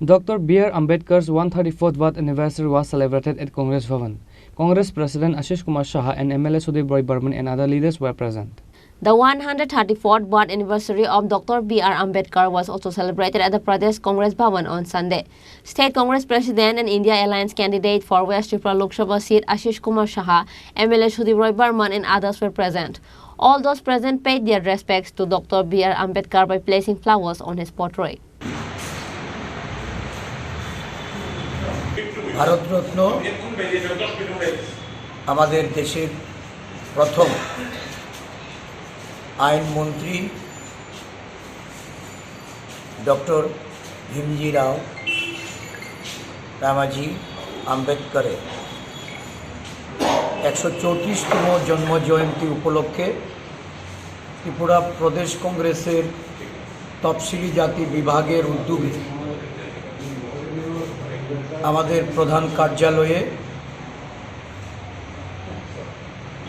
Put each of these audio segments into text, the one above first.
Dr. B.R. Ambedkar's 134th birth anniversary was celebrated at Congress Bhavan. Congress President Ashish Kumar Saha and MLA Sudip Roy Burman and other leaders were present. The 134th birth anniversary of Dr. B.R. Ambedkar was also celebrated at the Pradesh Congress Bhavan on Sunday. State Congress President and India Alliance candidate for West Tripura Lok Sabha seat Ashish Kumar Saha, MLA Sudip Roy Burman and others were present. All those present paid their respects to Dr. B.R. Ambedkar by placing flowers on his portrait. Bharat Ratna আমাদের দেশের প্রথম আইনমন্ত্রী doctor ভীমজি রাও রামাজি আম্বেদকরের 134তম জন্মজয়ন্তী উপলক্ষে ত্রিপুরা প্রদেশ কংগ্রেসের তফসিলি জাতি বিভাগের উদ্যোগে আমাদের প্রধান কার্যালয়ে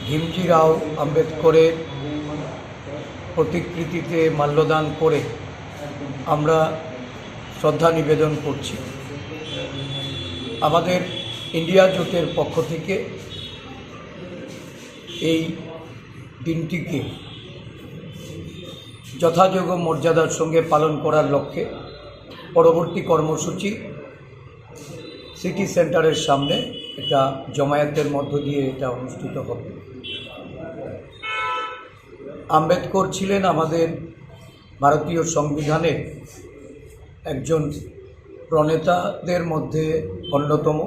ভীমজি রাও আম্বেদকরের প্রতিকৃতিতে মাল্যদান করে আমরা শ্রদ্ধা নিবেদন করছি। আমাদের ইন্ডিয়া জোটের পক্ষ থেকে এই দিনটিকে যথাযোগ্য মর্যাদার সঙ্গে পালন করার লক্ষ্যে পরবর্তী কর্মসূচি সিটি সেন্টারের সামনে এটা জমায়েতের মধ্য দিয়ে এটা অনুষ্ঠিত হবে। আম্বেদকর ছিলেন আমাদের ভারতীয় সংবিধানের একজন প্রণেতাদের মধ্যে অন্যতম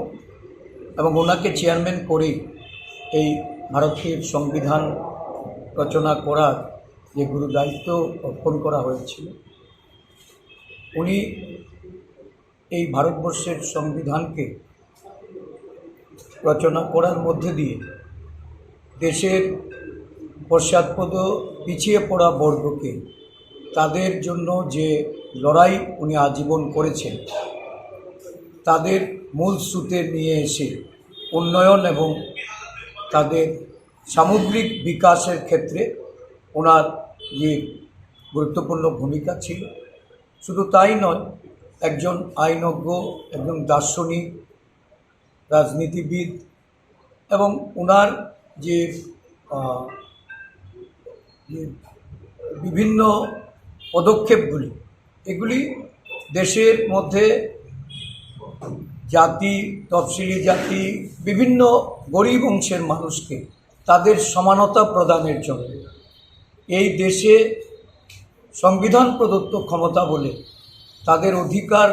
এবং ওনাকে চেয়ারম্যান করেই এই ভারতীয় সংবিধান রচনা করার যে গুরু দায়িত্ব অর্পণ করা হয়েছিল। উনি এই ভারতবর্ষের সংবিধানকে রচনা করার মধ্যে দিয়ে দেশের পশ্চাৎপদ পিছিয়ে পড়া বর্গকে তাদের জন্য যে লড়াই উনি আজীবন করেছেন তাদের মূল স্রোতে নিয়ে এসে উন্নয়ন এবং তাদের সামগ্রিক বিকাশের ক্ষেত্রে ওনার যে গুরুত্বপূর্ণ ভূমিকা ছিল। শুধু তাই নয়, একজন আইনজ্ঞ, একজন দার্শনিক, রাজনীতিবিদ এবং ওনার যে বিভিন্ন পদক্ষেপগুলি এগুলি দেশের মধ্যে জাতি, তফসিলি জাতি, বিভিন্ন গরিব অংশের মানুষকে তাদের সমানতা প্রদানের জন্য এই দেশে সংবিধান প্রদত্ত ক্ষমতা বলে তাদের অধিকার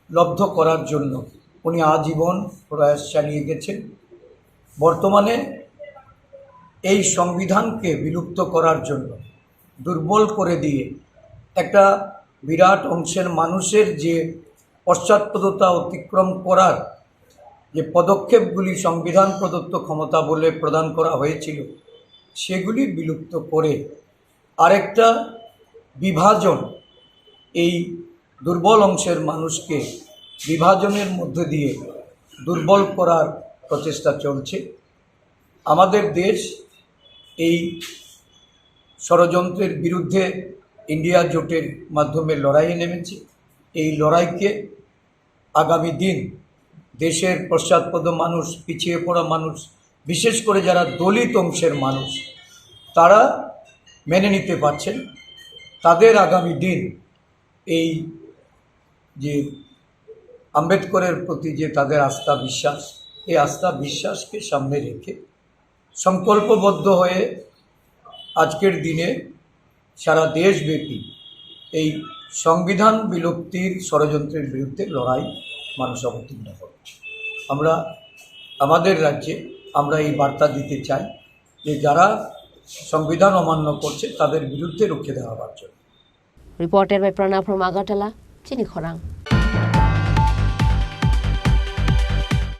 লব্ধ করার জন্য উনি আজীবন প্রয়াস চালিয়ে গেছেন। বর্তমানে এই সংবিধানকে বিলুপ্ত করার জন্য, দুর্বল করে দিয়ে একটা বিরাট অংশের মানুষের যে পশ্চাৎপদতা অতিক্রম করার যে পদক্ষেপগুলি সংবিধান প্রদত্ত ক্ষমতা বলে প্রদান করা হয়েছিল সেগুলি বিলুপ্ত করে আরেকটা বিভাজন, এই দুর্বল অংশের মানুষকে বিভাজনের মধ্যে দিয়ে দুর্বল করার প্রচেষ্টা চলছে। আমাদের দেশ এই ষড়যন্ত্রের বিরুদ্ধে ইন্ডিয়া জোটের মাধ্যমে লড়াইয়ে নেমেছে। এই লড়াইকে আগামী দিন দেশের পশ্চাৎপদ মানুষ, পিছিয়ে পড়া মানুষ, বিশেষ করে যারা দলিত অংশের মানুষ তারা মেনে নিতে পারছেন। তাদের আগামী দিন এই যে আম্বেদকরের প্রতি যে তাদের আস্থা বিশ্বাস, এই আস্থা বিশ্বাসকে সামনে রেখে সংকল্পবদ্ধ হয়ে আজকের দিনে সারা দেশব্যাপী এই সংবিধান বিলুপ্তির ষড়যন্ত্রের বিরুদ্ধে লড়াই মানুষ অবতীর্ণ করে। আমরা আমাদের রাজ্যে আমরা এই বার্তা দিতে চাই যে যারা সংবিধান অমান্য করছে তাদের বিরুদ্ধে রুখে দেওয়ার জন্য। Reported by Pranav from Agartala, Chini Khorang.